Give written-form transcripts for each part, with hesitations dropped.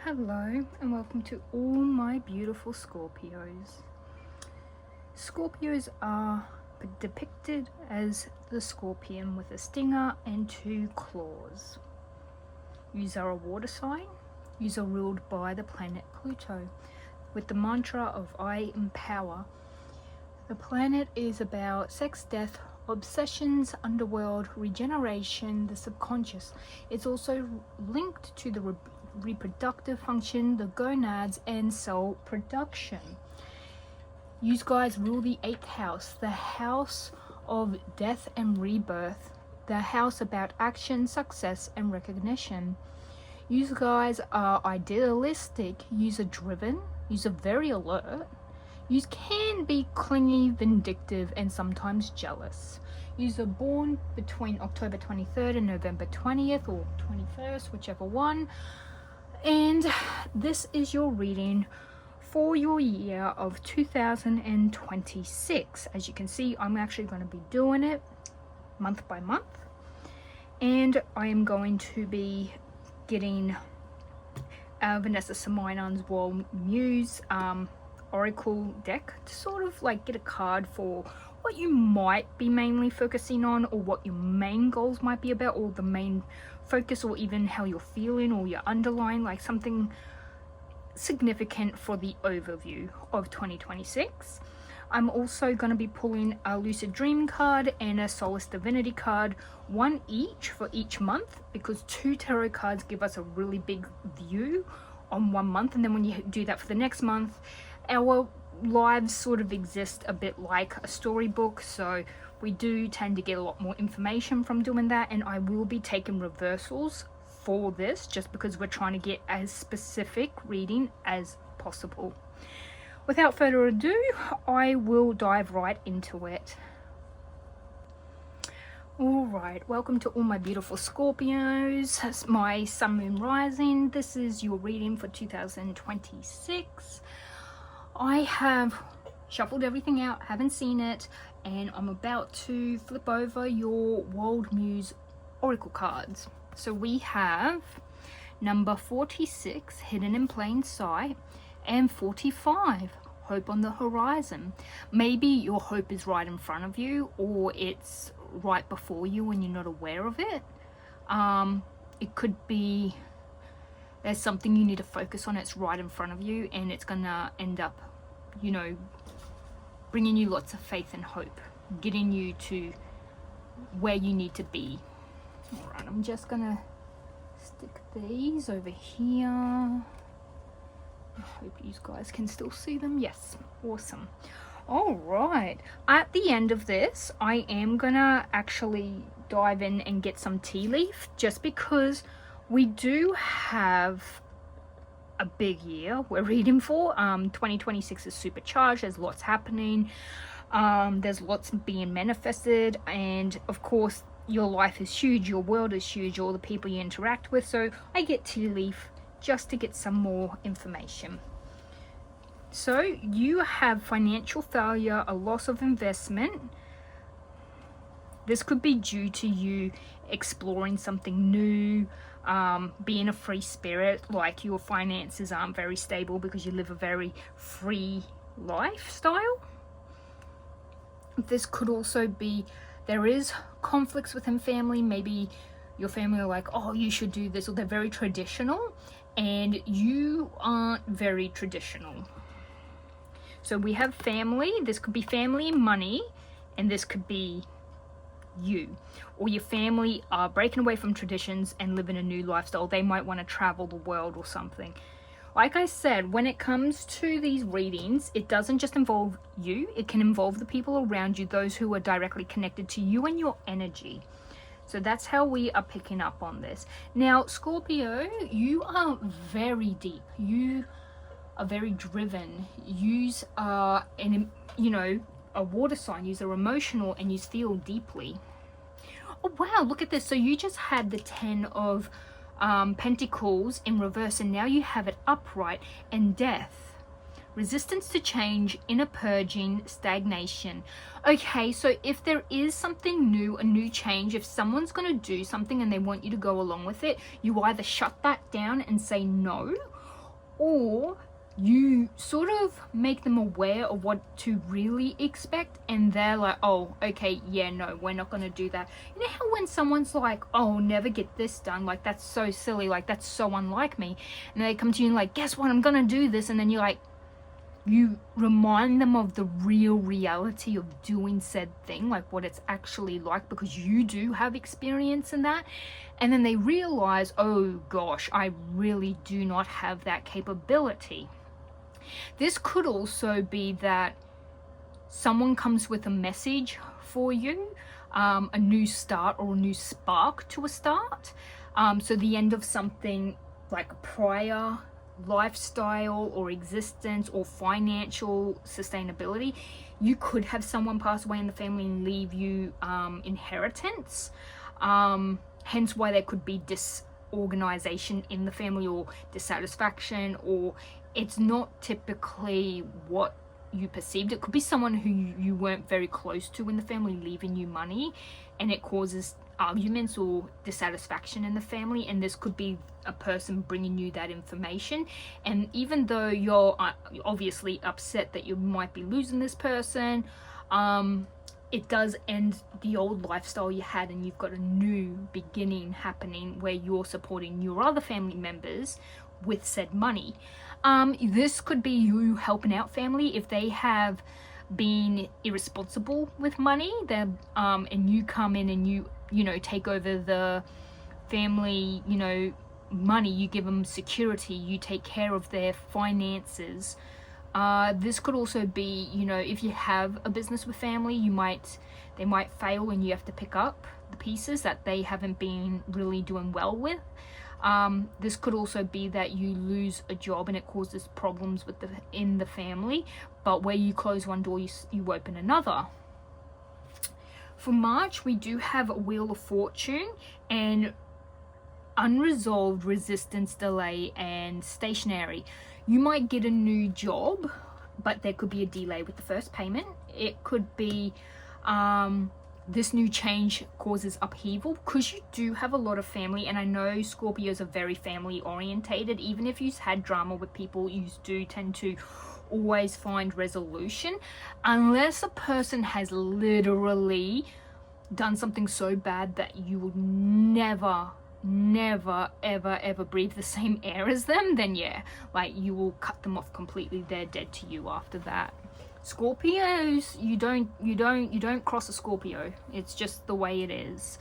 Hello and welcome to all my beautiful Scorpios. Scorpios are depicted as the scorpion with a stinger and two claws. Yous are a water sign. Yous are ruled by the planet Pluto with the mantra of I empower. The planet is about sex, death, obsessions, underworld, regeneration, the subconscious. It's also linked to the reproductive function, the gonads, and cell production. You guys rule the 8th house, the house of death and rebirth, the house about action, success, and recognition. You guys are idealistic, you are driven, you are very alert. You can be clingy, vindictive, and sometimes jealous. You are born between October 23rd and November 20th or 21st, whichever one. And this is your reading for your year of 2026. As you can see, I'm actually going to be doing it month by month. And I am going to be getting Vanessa Simonon's World Muse Oracle deck to sort of like get a card for what you might be mainly focusing on, or what your main goals might be about, or the main focus, or even how you're feeling, or your underlying, like something significant for the overview of 2026. I'm also going to be pulling a Lucid Dream card and a Solace Divinity card, one each for each month, because 2 tarot cards give us a really big view on one month, and then when you do that for the next month, our lives sort of exist a bit like a storybook, so we do tend to get a lot more information from doing that. And I will be taking reversals for this just because we're trying to get as specific reading as possible. Without further ado, I will dive right into it. Alright, welcome to all my beautiful Scorpios. It's my Sun Moon Rising. This is your reading for 2026. I have shuffled everything out, haven't seen it, and I'm about to flip over your World Muse Oracle cards. So we have number 46, Hidden in Plain Sight, and 45, Hope on the Horizon. Maybe your hope is right in front of you, or it's right before you and you're not aware of it. It could be there's something you need to focus on, it's right in front of you, and it's gonna end up, you know, bringing you lots of faith and hope, getting you to where you need to be. Alright, I'm just gonna stick these over here. I hope you guys can still see them. Yes, awesome. Alright, at the end of this, I am gonna actually dive in and get some tea leaf, just because we do have a big year we're reading for. 2026 is supercharged, there's lots happening, there's lots being manifested, and of course your life is huge, your world is huge, all the people you interact with. So I get tea leaf just to get some more information. So you have financial failure, a loss of investment. This could be due to you exploring something new, being a free spirit, like your finances aren't very stable because you live a very free lifestyle. This could also be there is conflicts within family. Maybe your family are like, oh, you should do this, or they're very traditional and you aren't very traditional. So we have family. This could be family and money, and this could be you or your family are breaking away from traditions and living a new lifestyle. They might want to travel the world or something. Like I said, when it comes to these readings, it doesn't just involve you, it can involve the people around you, those who are directly connected to you and your energy. So that's how we are picking up on this. Now, Scorpio, you are very deep, you are very driven, you are a water sign, you are emotional, and you feel deeply. Oh wow, look at this. So you just had the 10 of Pentacles in reverse, and now you have it upright, and death, resistance to change, inner purging, stagnation. Okay, so if there is something new, a new change, if someone's going to do something and they want you to go along with it, you either shut that down and say no, or you sort of make them aware of what to really expect, and they're like, oh, okay, yeah, no, we're not going to do that. You know how when someone's like, oh, I'll never get this done, like, that's so silly, like, that's so unlike me, and they come to you and like, guess what, I'm going to do this, and then you're like, you remind them of the real reality of doing said thing, like what it's actually like, because you do have experience in that. And then they realize, oh gosh, I really do not have that capability. This could also be that someone comes with a message for you, a new start or a new spark to a start. So the end of something like a prior lifestyle or existence or financial sustainability. You could have someone pass away in the family and leave you inheritance. Hence why there could be disorganization in the family or dissatisfaction, or it's not typically what you perceived. It could be someone who you weren't very close to in the family leaving you money, and it causes arguments or dissatisfaction in the family. And this could be a person bringing you that information, and even though you're obviously upset that you might be losing this person, it does end the old lifestyle you had, and you've got a new beginning happening where you're supporting your other family members with said money. This could be you helping out family if they have been irresponsible with money, and you come in and you know, take over the family, you know, money, you give them security, you take care of their finances. This could also be, you know, if you have a business with family, they might fail and you have to pick up the pieces that they haven't been really doing well with. This could also be that you lose a job and it causes problems in the family, but where you close one door, you open another. For March, we do have a Wheel of Fortune and unresolved resistance, delay, and stationary. You might get a new job, but there could be a delay with the first payment. It could be this new change causes upheaval, because you do have a lot of family, and I know Scorpios are very family orientated. Even if you've had drama with people, you do tend to always find resolution, unless a person has literally done something so bad that you would never ever breathe the same air as them. Then yeah, like, you will cut them off completely. They're dead to you after that. Scorpios, you don't cross a Scorpio. It's just the way it is.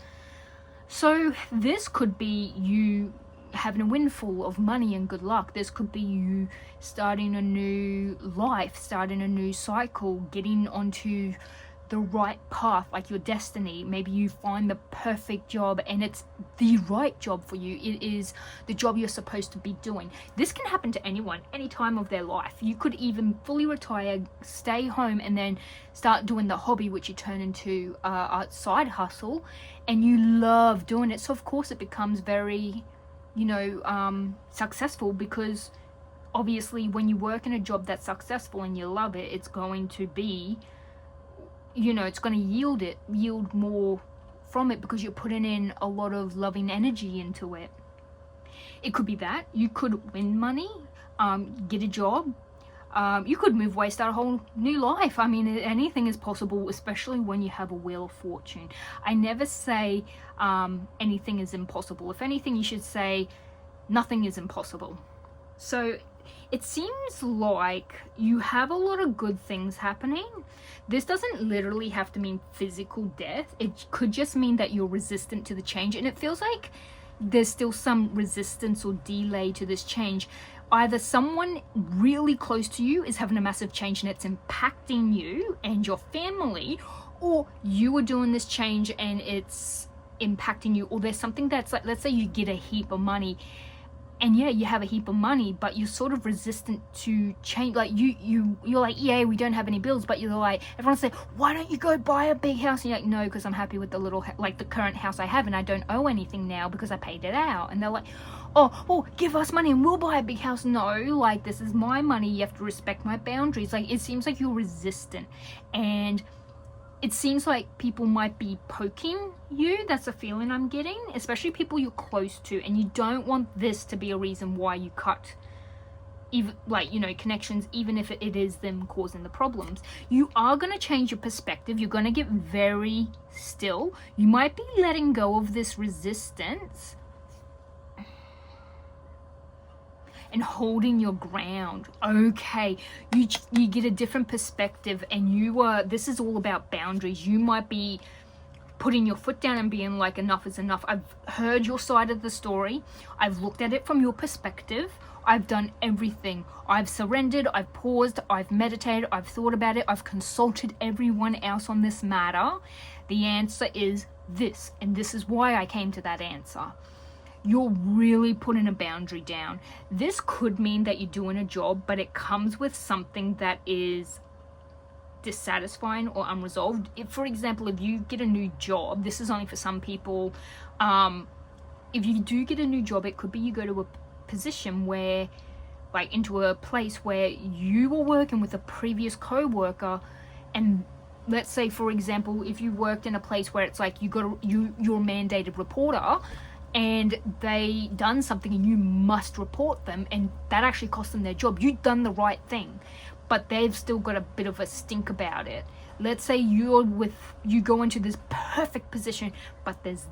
So this could be you having a windfall of money and good luck. This could be you starting a new life, starting a new cycle, getting onto the right path, like your destiny. Maybe you find the perfect job and it's the right job for you. It is the job you're supposed to be doing. This can happen to anyone, any time of their life. You could even fully retire, stay home, and then start doing the hobby, which you turn into a side hustle, and you love doing it. So of course it becomes very, you know, successful, because obviously when you work in a job that's successful and you love it, it's going to be, you know, it's going to yield more from it, because you're putting in a lot of loving energy into it. It could be that you could win money, get a job, you could move away, start a whole new life. I mean, anything is possible, especially when you have a Wheel of Fortune. I never say anything is impossible. If anything, you should say nothing is impossible. So it seems like you have a lot of good things happening. This doesn't literally have to mean physical death. It could just mean that you're resistant to the change, and it feels like there's still some resistance or delay to this change. Either someone really close to you is having a massive change and it's impacting you and your family, or you are doing this change and it's impacting you, or there's something that's like, let's say you get a heap of money, and yeah, you have a heap of money, but you're sort of resistant to change. Like you're like, yeah, we don't have any bills, but you're like, everyone's like, why don't you go buy a big house? And you're like, no, because I'm happy with the little, like the current house I have, and I don't owe anything now because I paid it out. And they're like, oh, well, give us money and we'll buy a big house. No, like, this is my money. You have to respect my boundaries. Like, it seems like you're resistant, and it seems like people might be poking you. That's a feeling I'm getting, especially people you're close to, and you don't want this to be a reason why you cut even like, you know, connections, even if it is them causing the problems. You are going to change your perspective. You're going to get very still. You might be letting go of this resistance and holding your ground. Okay, you get a different perspective, and this is all about boundaries. You might be putting your foot down and being like, enough is enough. I've heard your side of the story. I've looked at it from your perspective. I've done everything. I've surrendered, I've paused, I've meditated, I've thought about it, I've consulted everyone else on this matter. The answer is this, and this is why I came to that answer. You're really putting a boundary down. This could mean that you're doing a job, but it comes with something that is dissatisfying or unresolved. If, for example, if you get a new job, this is only for some people, if you do get a new job, it could be you go to a position where, like, into a place where you were working with a previous co-worker, and let's say, for example, if you worked in a place where it's like you're a mandated reporter, and they done something and you must report them, and that actually cost them their job. You've done the right thing, but they've still got a bit of a stink about it. Let's say you go into this perfect position, but there's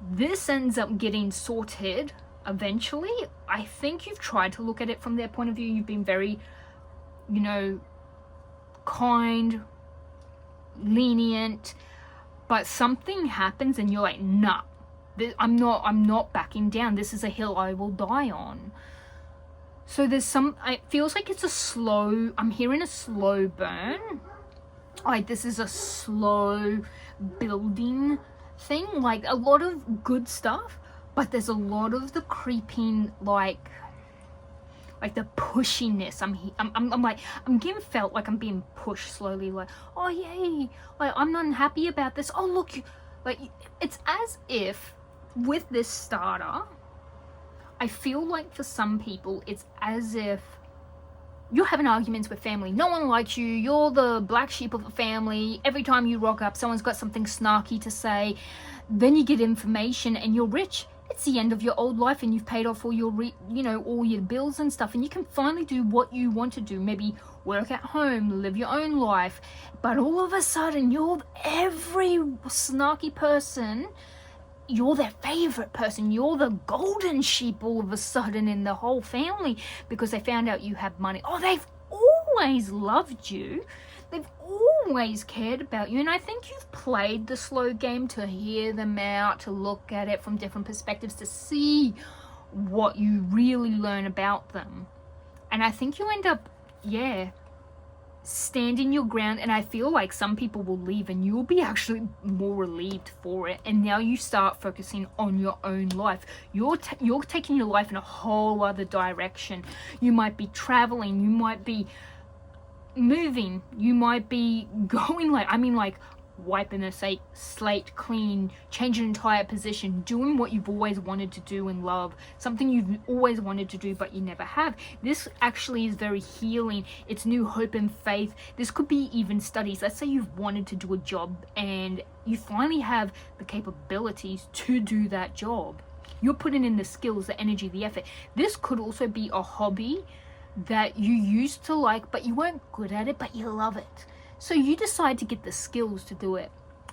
this ends up getting sorted eventually. I think you've tried to look at it from their point of view. You've been very, you know, kind, lenient, but something happens and you're like, nah, I'm not backing down. This is a hill I will die on. So it feels like it's I'm hearing a slow burn. Like, this is a slow building thing. Like, a lot of good stuff, but there's a lot of the creeping, like the pushiness. I'm getting felt like I'm being pushed slowly. Like, oh yay, like, I'm not happy about this. Oh look, like, it's as if with this starter, I feel like for some people, it's as if you're having arguments with family. No one likes you. You're the black sheep of the family. Every time you rock up, someone's got something snarky to say. Then you get information and you're rich. It's the end of your old life and you've paid off all your, all your bills and stuff. And you can finally do what you want to do. Maybe work at home, live your own life. But all of a sudden, every snarky person, you're their favorite person. You're the golden sheep all of a sudden in the whole family because they found out you have money. Oh, they've always loved you. They've always cared about you. And I think you've played the slow game to hear them out, to look at it from different perspectives, to see what you really learn about them. And I think you end up, standing your ground. And I feel like some people will leave and you'll be actually more relieved for it. And now you start focusing on your own life. You're taking your life in a whole other direction. You might be traveling, you might be moving, you might be going like wiping a slate clean, changing an entire position, doing what you've always wanted to do and love, something you've always wanted to do but you never have. This actually is very healing. It's new hope and faith. This could be even studies. Let's say you've wanted to do a job and you finally have the capabilities to do that job. You're putting in the skills, the energy, the effort. This could also be a hobby that you used to like, but you weren't good at it, but you love it. So you decide to get the skills to do it.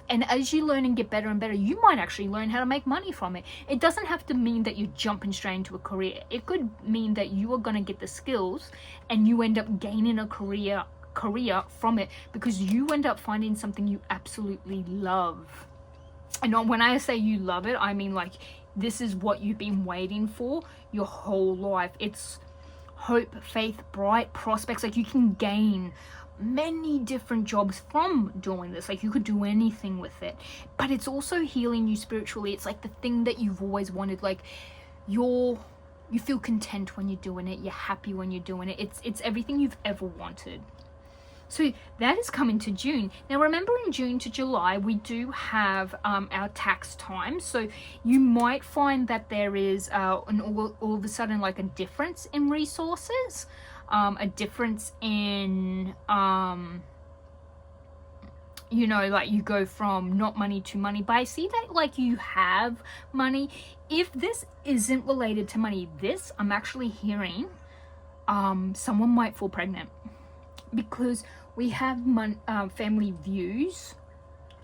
And as you learn and get better and better, you might actually learn how to make money from it. It doesn't have to mean that you're jumping straight into a career. It could mean that you are going to get the skills and you end up gaining a career from it because you end up finding something you absolutely love. And when I say you love it, I mean like this is what you've been waiting for your whole life. It's hope, faith, bright prospects. Like, you can gain many different jobs from doing this. Like, you could do anything with it, but it's also healing you spiritually. It's like the thing that you've always wanted. Like, you feel content when you're doing it. You're happy when you're doing it. It's everything you've ever wanted. So that is coming to June. Now remember, in June to July, we do have our tax time. So you might find that there is all of a sudden like a difference in resources, a difference in, you know, like you go from not money to money. But I see that like you have money. If this isn't related to money, this I'm actually hearing someone might fall pregnant, because we have family views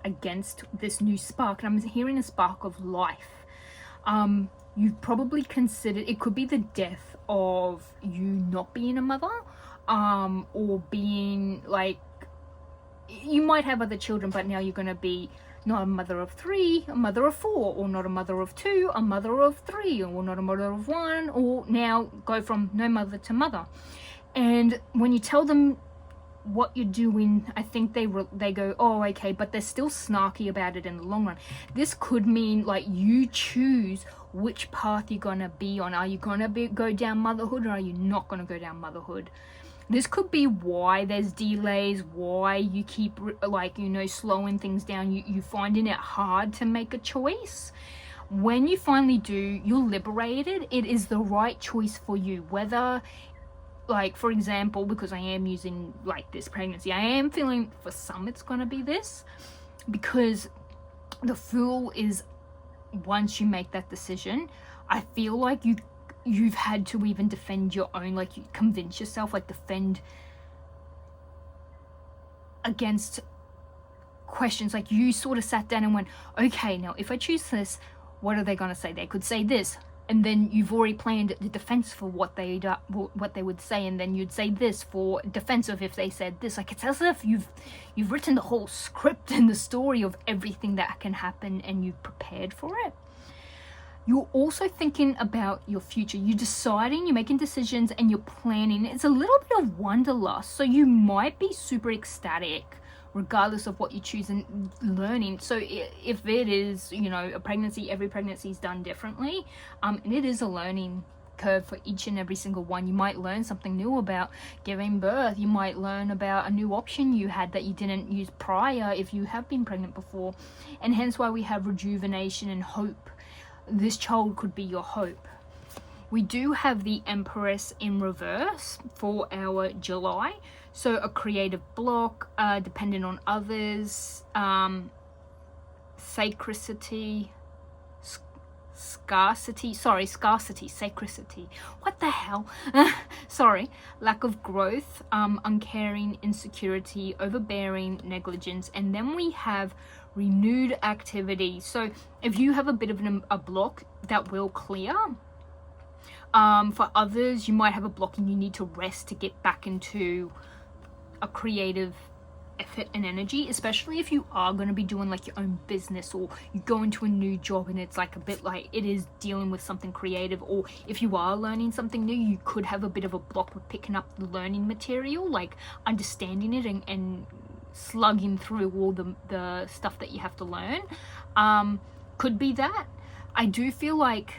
against this new spark, and I'm hearing a spark of life. You've probably considered it could be the death of you not being a mother, or being like, you might have other children, but now you're going to be not a mother of 3, a mother of 4, or not a mother of 2, a mother of 3, or not a mother of 1, or now go from no mother to mother. And when you tell them what you're doing, I think they go, oh, okay, but they're still snarky about it in the long run. This could mean like you choose which path you're going to be on. Are you going to go down motherhood, or are you not going to go down motherhood? This could be why there's delays, why you keep like, you know, slowing things down. You finding it hard to make a choice. When you finally do, you're liberated. It is the right choice for you. Whether, like, for example, because I am using like this pregnancy, I am feeling for some it's going to be this, because the Fool is, once you make that decision, I feel like you've had to even defend your own, like you convince yourself, like defend against questions. Like you sort of sat down and went, okay, now if I choose this, what are they going to say? They could say this, and then you've already planned the defense for what they would say, and then you'd say this for defensive if they said this. Like it's as if you've written the whole script and the story of everything that can happen, and you've prepared for it. You're also thinking about your future. You're deciding, you're making decisions, and you're planning. It's a little bit of wanderlust. So you might be super ecstatic regardless of what you choose and learning. So if it is, you know, a pregnancy, every pregnancy is done differently. And it is a learning curve for each and every single one. You might learn something new about giving birth. You might learn about a new option you had that you didn't use prior if you have been pregnant before. And hence why we have rejuvenation and hope. This child could be your hope. We do have the Empress in reverse for our July. So a creative block, dependent on others, scarcity, sacricity. What the hell? Sorry. Lack of growth, uncaring, insecurity, overbearing, negligence. And then we have renewed activity. So if you have a bit of a block, that will clear. For others, you might have a block and you need to rest to get back into a creative effort and energy, especially if you are going to be doing like your own business, or you go into a new job and it's like a bit like it is dealing with something creative. Or if you are learning something new, you could have a bit of a block with picking up the learning material, like understanding it and slugging through all the stuff that you have to learn. Could be that. I do feel like,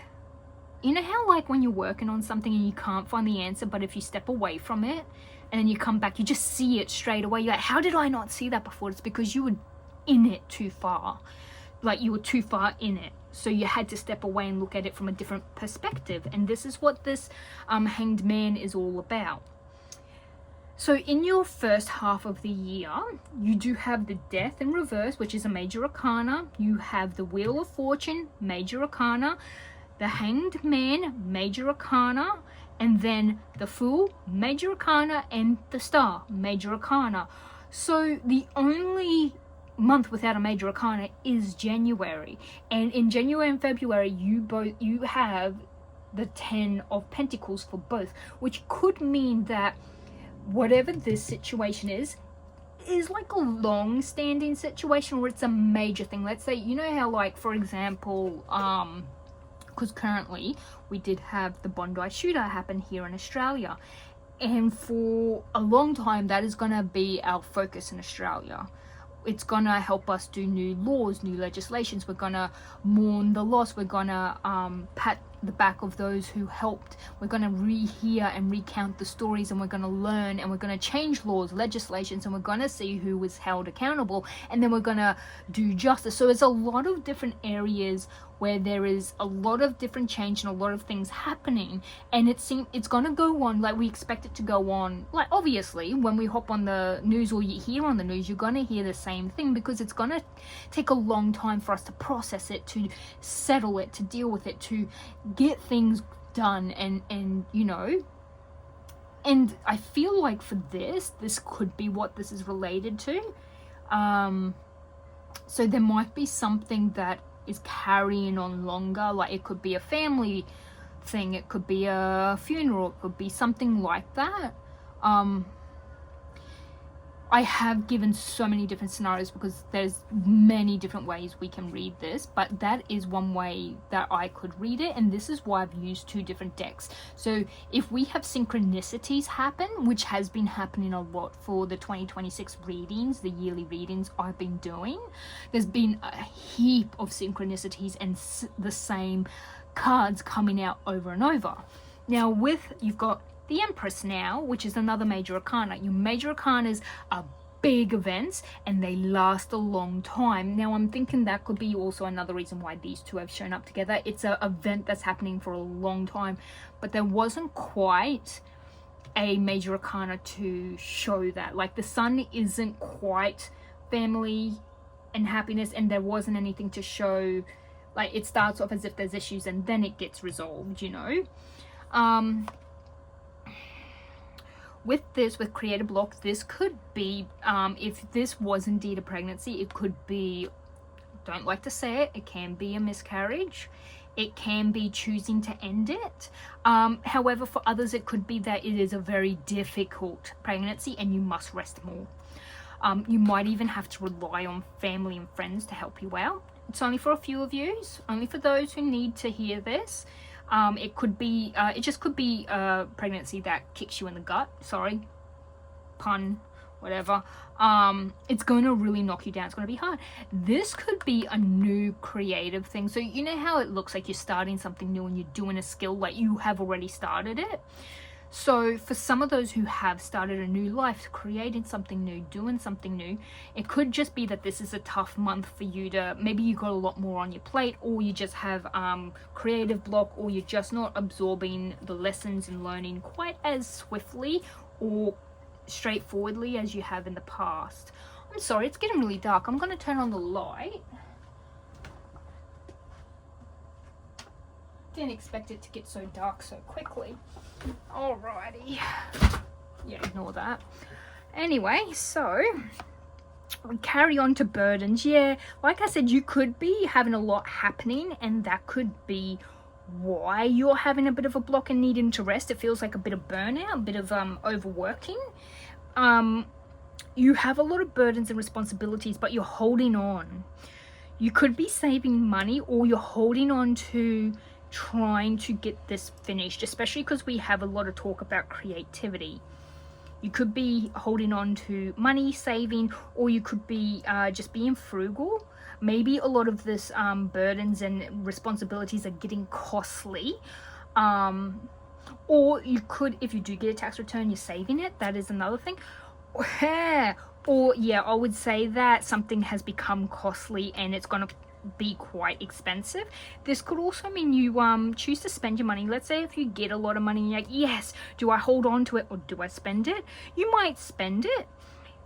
you know how like when you're working on something and you can't find the answer, but if you step away from it and then you come back, you just see it straight away. You're like, how did I not see that before? It's because you were in it too far. Like you were too far in it. So you had to step away and look at it from a different perspective. And this is what this Hanged Man is all about. So in your first half of the year, you do have the Death in reverse, which is a major arcana. You have the Wheel of Fortune, major arcana. The Hanged Man, major arcana. And then the Fool, major arcana. And the Star, major arcana. So the only month without a major arcana is January. And in January and February, you have the 10 of Pentacles for both, which could mean that whatever this situation is like a long-standing situation, or it's a major thing. Let's say, you know how like, for example, because currently we did have the Bondi shooter happen here in Australia, and for a long time that is going to be our focus in Australia. It's going to help us do new laws, new legislations. We're going to mourn the loss. We're going to the back of those who helped. We're going to rehear and recount the stories, and we're going to learn, and we're going to change laws, legislations, and we're going to see who was held accountable, and then we're going to do justice. So there's a lot of different areas where there is a lot of different change and a lot of things happening, and it's going to go on like we expect it to go on. Like, obviously, when we hop on the news or you hear on the news, you're going to hear the same thing, because it's going to take a long time for us to process it, to settle it, to deal with it, to get things done, and you know. And I feel like for this could be what this is related to. So there might be something that is carrying on longer, like it could be a family thing, it could be a funeral, it could be something like that. I have given so many different scenarios because there's many different ways we can read this, but that is one way that I could read it, and this is why I've used 2 different decks. So if we have synchronicities happen, which has been happening a lot for the 2026 readings, the yearly readings I've been doing, there's been a heap of synchronicities and the same cards coming out over and over. Now you've got the Empress now, which is another major arcana. Your major arcanas are big events and they last a long time. Now I'm thinking that could be also another reason why these 2 have shown up together. It's an event that's happening for a long time, but there wasn't quite a major arcana to show that. Like the Sun isn't quite family and happiness, and there wasn't anything to show. Like it starts off as if there's issues and then it gets resolved, you know. With creative block, this could be, if this was indeed a pregnancy, it could be, don't like to say it can be a miscarriage. It can be choosing to end it. However, for others, it could be that it is a very difficult pregnancy and you must rest more. You might even have to rely on family and friends to help you out. It's only for a few of you, only for those who need to hear this. It could be, it just could be a pregnancy that kicks you in the gut. Sorry, pun, whatever. It's going to really knock you down. It's going to be hard. This could be a new creative thing. So you know how it looks like you're starting something new and you're doing a skill, like you have already started it. So for some of those who have started a new life, creating something new, doing something new, it could just be that this is a tough month for you to, maybe you got a lot more on your plate, or you just have creative block, or you're just not absorbing the lessons and learning quite as swiftly or straightforwardly as you have in the past. I'm sorry, it's getting really dark. I'm going to turn on the light. Didn't expect it to get so dark so quickly. Alrighty. Yeah, ignore that. Anyway, so we carry on to burdens. Yeah, like I said, you could be having a lot happening, and that could be why you're having a bit of a block and needing to rest. It feels like a bit of burnout, a bit of overworking. You have a lot of burdens and responsibilities, but you're holding on. You could be saving money, or you're holding on to trying to get this finished, especially because we have a lot of talk about creativity. You could be holding on to money, saving, or you could be just being frugal. Maybe a lot of this burdens and responsibilities are getting costly. Or you could, if you do get a tax return, you're saving it. That is another thing. Or yeah, I would say that something has become costly and it's going to be quite expensive. This could also mean you choose to spend your money. Let's say if you get a lot of money and you're like, yes, do I hold on to it or do I spend it? You might spend it.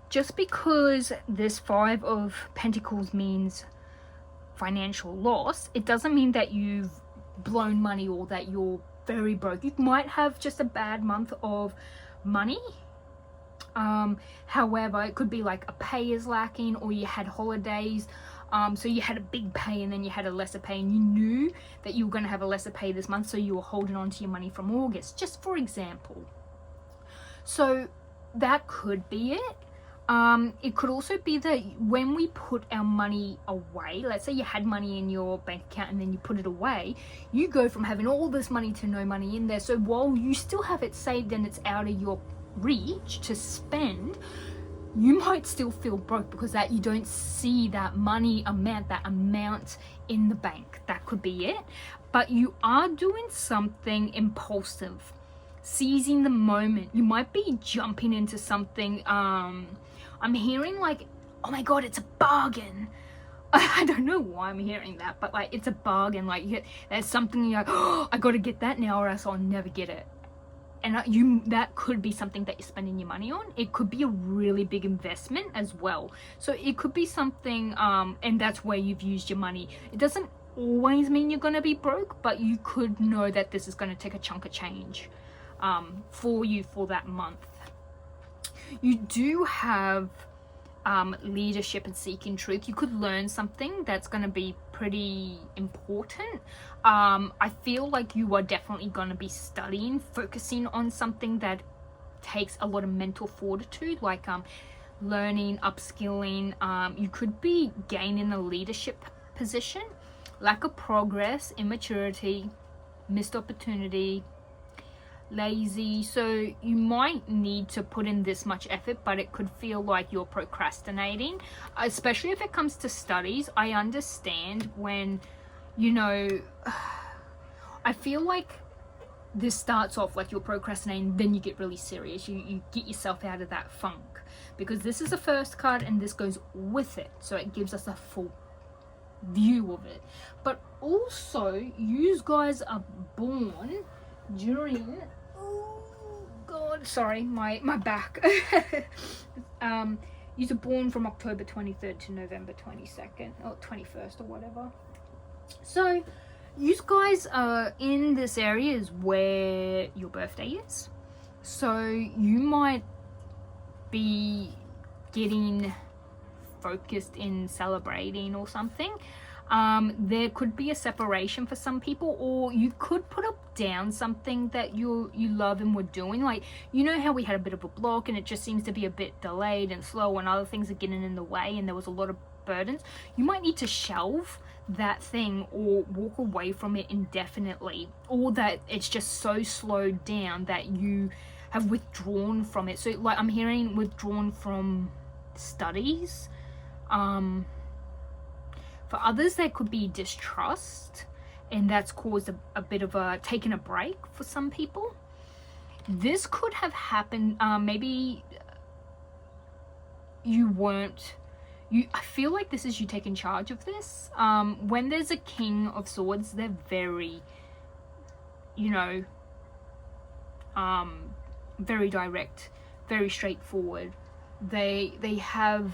Just because this 5 of Pentacles means financial loss, it doesn't mean that you've blown money or that you're very broke. You might have just a bad month of money. However, it could be like a pay is lacking, or you had holidays, so you had a big pay and then you had a lesser pay, and you knew that you were going to have a lesser pay this month, so you were holding on to your money from August, just for example. So that could be it. It could also be that when we put our money away, let's say you had money in your bank account and then you put it away, you go from having all this money to no money in there. So while you still have it saved and it's out of your reach to spend, you might still feel broke because that you don't see that money amount, that amount in the bank. That could be it. but you are doing something impulsive, seizing the moment. You might be jumping into something. I'm hearing like, oh my god, it's a bargain. I don't know why I'm hearing that, but like, it's a bargain. Like, there's something you're like, oh, I gotta get that now or else I'll never get it. And that could be something that you're spending your money on. It could be a really big investment as well. So it could be something, and that's where you've used your money. It doesn't always mean you're gonna be broke, but you could know that this is gonna take a chunk of change for you for that month. You do have leadership and seeking truth. You could learn something that's going to be pretty important. I feel like you are definitely going to be studying, focusing on something that takes a lot of mental fortitude, like learning, upskilling. You could be gaining a leadership position. Lack of progress, immaturity, missed opportunity, lazy. So you might need to put in this much effort, but it could feel like you're procrastinating, especially if it comes to studies. I understand when, you know, I feel like this starts off like you're procrastinating, then you get really serious. You get yourself out of that funk, because this is the first card and this goes with it, so it gives us a full view of it. But also, you guys are born during, oh god, sorry, my back. You're born from October 23rd to November 22nd or 21st or whatever. So you guys are in this area is where your birthday is, so you might be getting focused in celebrating or something. There could be a separation for some people, or you could put up down something that you love and were doing. Like, you know how we had a bit of a block and it just seems to be a bit delayed and slow, and other things are getting in the way and there was a lot of burdens. You might need to shelve that thing or walk away from it indefinitely, or that it's just so slowed down that you have withdrawn from it. So like, I'm hearing withdrawn from studies. For others, there could be distrust, and that's caused a bit of a taking a break for some people. This could have happened, maybe you weren't, I feel like this is you taking charge of this. When there's a King of Swords, they're very, you know, very direct, very straightforward. They have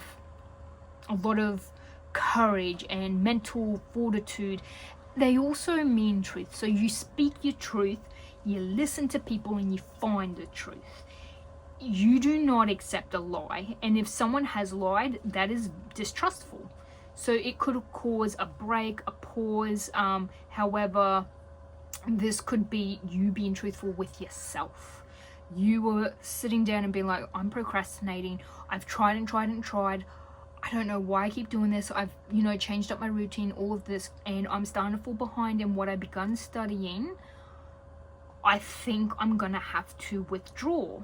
a lot of courage and mental fortitude. They also mean truth. So you speak your truth, you listen to people, and you find the truth. You do not accept a lie, and if someone has lied, that is distrustful. So it could cause a break, a pause. However, this could be you being truthful with yourself. You were sitting down and being like, I'm procrastinating, I've tried and tried and tried, I don't know why I keep doing this, I've, you know, changed up my routine, all of this, and I'm starting to fall behind in what I begun studying. I think I'm gonna have to withdraw.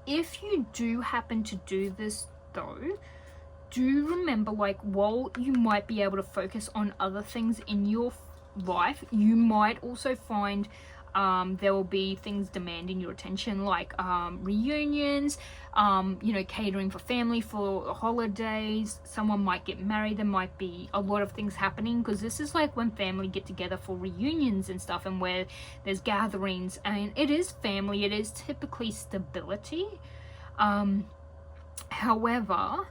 If you do happen to do this though, do remember, like, while you might be able to focus on other things in your life, you might also find there will be things demanding your attention, like reunions, you know, catering for family for holidays. Someone might get married. There might be a lot of things happening, because this is like when family get together for reunions and stuff, and where there's gatherings, and it is family, it is typically stability. However,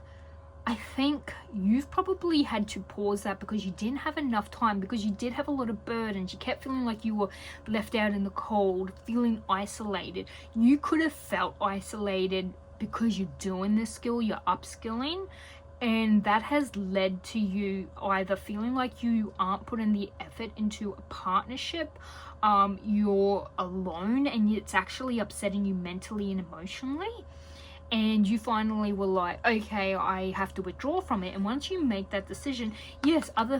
I think you've probably had to pause that because you didn't have enough time, because you did have a lot of burdens. You kept feeling like you were left out in the cold, feeling isolated. You could have felt isolated because you're doing this skill, you're upskilling, and that has led to you either feeling like you aren't putting the effort into a partnership, you're alone, and it's actually upsetting you mentally and emotionally. And you finally were like, okay, I have to withdraw from it. And once you make that decision, yes, other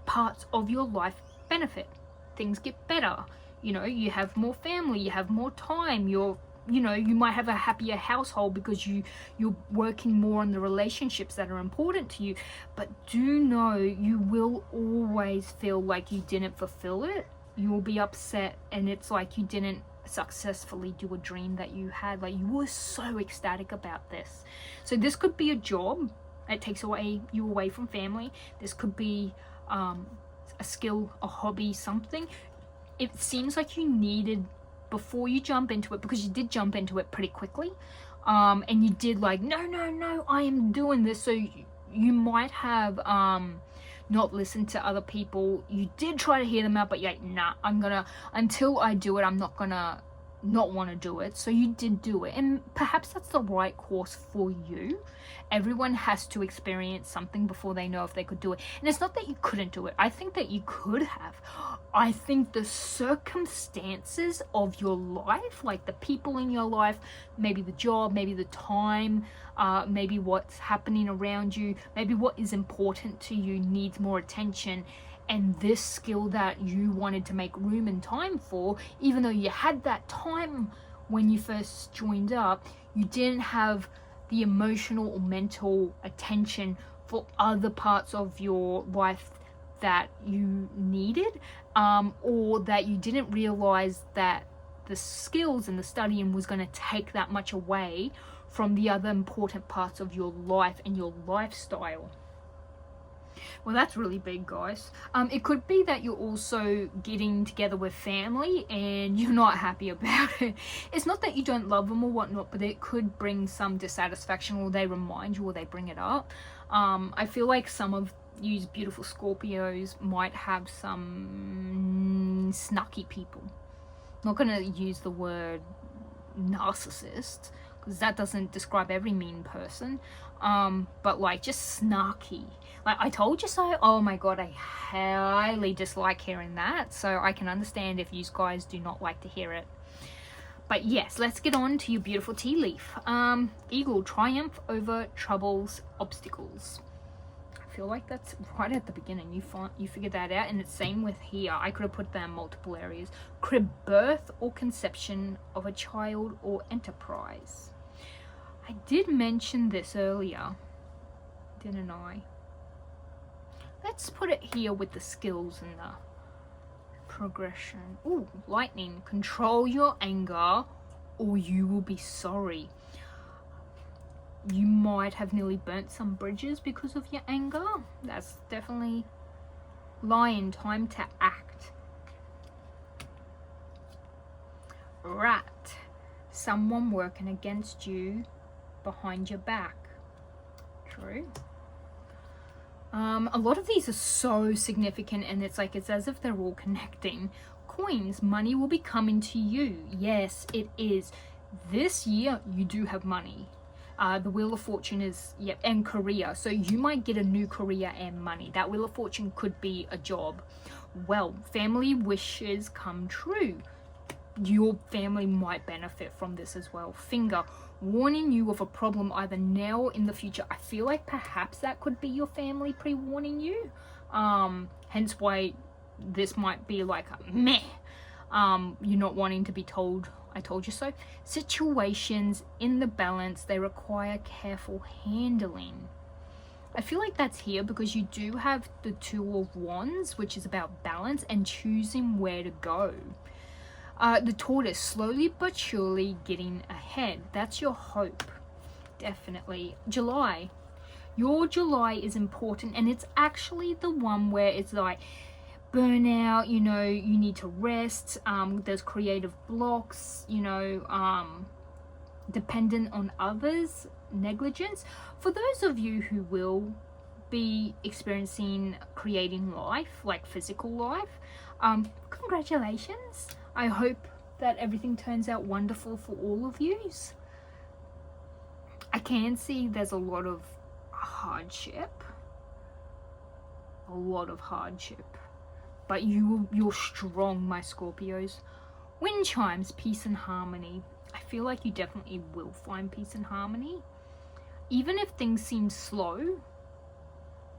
parts of your life benefit. Things get better. You know, you have more family, you have more time, you're you know, you might have a happier household because you're working more on the relationships that are important to you. But do know you will always feel like you didn't fulfill it. You will be upset, and it's like you didn't successfully do a dream that you had. Like, you were so ecstatic about this. So this could be a job. It takes you away from family. This could be a skill, a hobby, something. It seems like you needed, before you jump into it, because you did jump into it pretty quickly, and you did like, no, I am doing this. So you might have not listened to other people. You did try to hear them out, but you're like, nah, until I do it, I'm not gonna not want to do it. So you did do it, and perhaps that's the right course for you. Everyone has to experience something before they know if they could do it. And it's not that you couldn't do it. I think that you could have. I think the circumstances of your life, like the people in your life, maybe the job, maybe the time, maybe what's happening around you, maybe what is important to you needs more attention. And this skill that you wanted to make room and time for, even though you had that time when you first joined up, you didn't have the emotional or mental attention for other parts of your life that you needed, or that you didn't realize that the skills and the studying was going to take that much away from the other important parts of your life and your lifestyle. Well, that's really big, guys. It could be that you're also getting together with family and you're not happy about it. It's not that you don't love them or whatnot, but it could bring some dissatisfaction, or they remind you, or they bring it up. I feel like some of you beautiful Scorpios might have some snarky people. I'm not going to use the word narcissist, because that doesn't describe every mean person, but like just snarky, like I told you so. Oh my god, I highly dislike hearing that, so I can understand if you guys do not like to hear it. But yes, let's get on to your beautiful tea leaf. Eagle, triumph over troubles, obstacles. I feel like that's right at the beginning. You figured that out, and it's same with here. I could have put that in multiple areas. Crib, birth or conception of a child or enterprise. I did mention this earlier, didn't I? Let's put it here with the skills and the progression. Ooh, lightning. Control your anger or you will be sorry. You might have nearly burnt some bridges because of your anger. That's definitely Lion, time to act. Rat, someone working against you behind your back. True. A lot of these are so significant, and it's as if they're all connecting. Coins, money will be coming to you. Yes, it is. This year you do have money. The Wheel of Fortune is, yep, and career. So you might get a new career and money. That Wheel of Fortune could be a job. Well, family wishes come true. Your family might benefit from this as well. Finger, warning you of a problem either now or in the future. I feel like perhaps that could be your family pre-warning you. Hence why this might be like a meh. You're not wanting to be told, I told you so. Situations in the balance, they require careful handling. I feel like that's here because you do have the Two of Wands, which is about balance and choosing where to go. The Tortoise, slowly but surely getting ahead. That's your hope. Definitely. July. Your July is important, and it's actually the one where it's like burnout, you know, you need to rest. There's creative blocks, you know, dependent on others, negligence. For those of you who will be experiencing creating life, like physical life, congratulations. I hope that everything turns out wonderful for all of yous. I can see there's a lot of hardship. But you're strong, my Scorpios. Wind chimes, peace and harmony. I feel like you definitely will find peace and harmony. Even if things seem slow.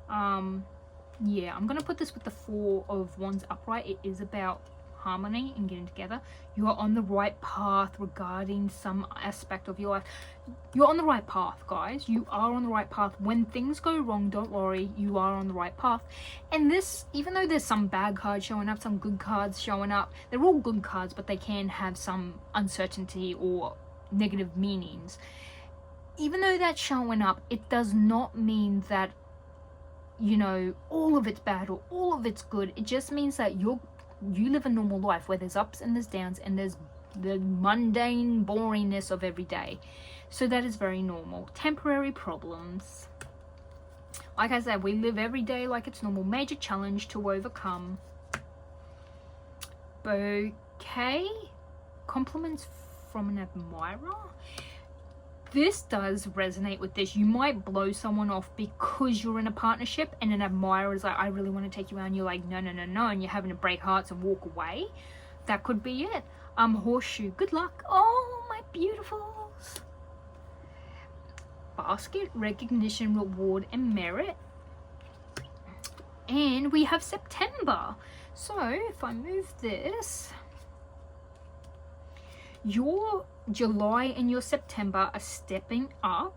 Yeah, I'm going to put this with the Four of Wands upright. It is about harmony and getting together. You are on the right path regarding some aspect of your life. You're on the right path, guys. You are on the right path. When things go wrong, don't worry, you are on the right path. And this, even though there's some bad cards showing up, some good cards showing up, they're all good cards, but they can have some uncertainty or negative meanings. Even though that's showing up, it does not mean that, you know, all of it's bad or all of it's good. It just means that you live a normal life where there's ups and there's downs and there's the mundane boringness of every day. So that is very normal. Temporary problems. Like I said, we live every day like it's normal. Major challenge to overcome. Okay. Compliments from an admirer. This does resonate with this. You might blow someone off because you're in a partnership and an admirer is like, I really want to take you out, and you're like, no, no, no, no, and you're having to break hearts and walk away. That could be it. Horseshoe. Good luck. Oh, my beautifuls. Basket, recognition, reward, and merit. And we have September. So if I move this, your July and your September are stepping up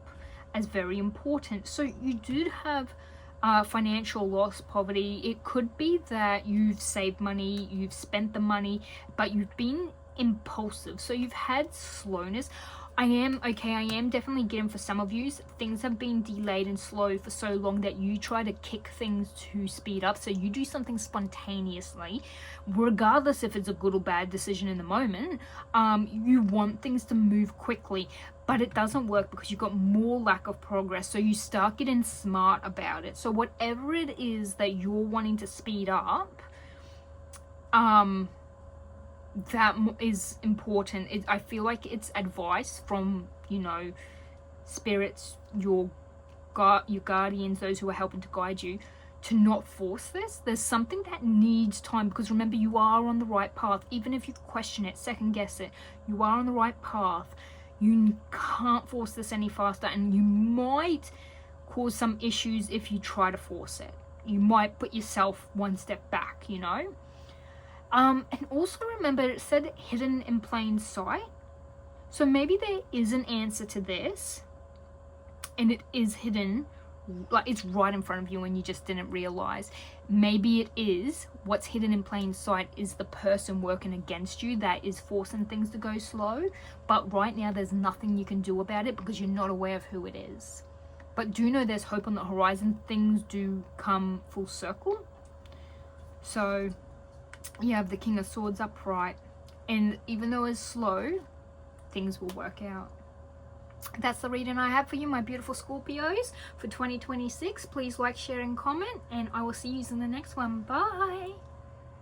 as very important. So you do have financial loss, poverty. It could be that you've saved money, you've spent the money, but you've been impulsive. So you've had slowness. I am definitely getting, for some of you, things have been delayed and slow for so long that you try to kick things to speed up. So you do something spontaneously, regardless if it's a good or bad decision in the moment. You want things to move quickly, but it doesn't work because you've got more lack of progress. So you start getting smart about it. So whatever it is that you're wanting to speed up, that is important. I feel like it's advice from, you know, spirits, your guardians, those who are helping to guide you, to not force this. There's something that needs time, because remember, you are on the right path. Even if you question it, second guess it, you are on the right path. You can't force this any faster, and you might cause some issues if you try to force it. You might put yourself one step back, you know. And also remember, it said hidden in plain sight. So maybe there is an answer to this, and it is hidden, like it's right in front of you and you just didn't realize. Maybe it is, what's hidden in plain sight is the person working against you that is forcing things to go slow. But right now there's nothing you can do about it because you're not aware of who it is. But do know there's hope on the horizon. Things do come full circle. So you have the King of Swords upright, and even though it's slow, things will work out. That's the reading I have for you, my beautiful Scorpios, for 2026. Please like, share, and comment, and I will see you in the next one. Bye.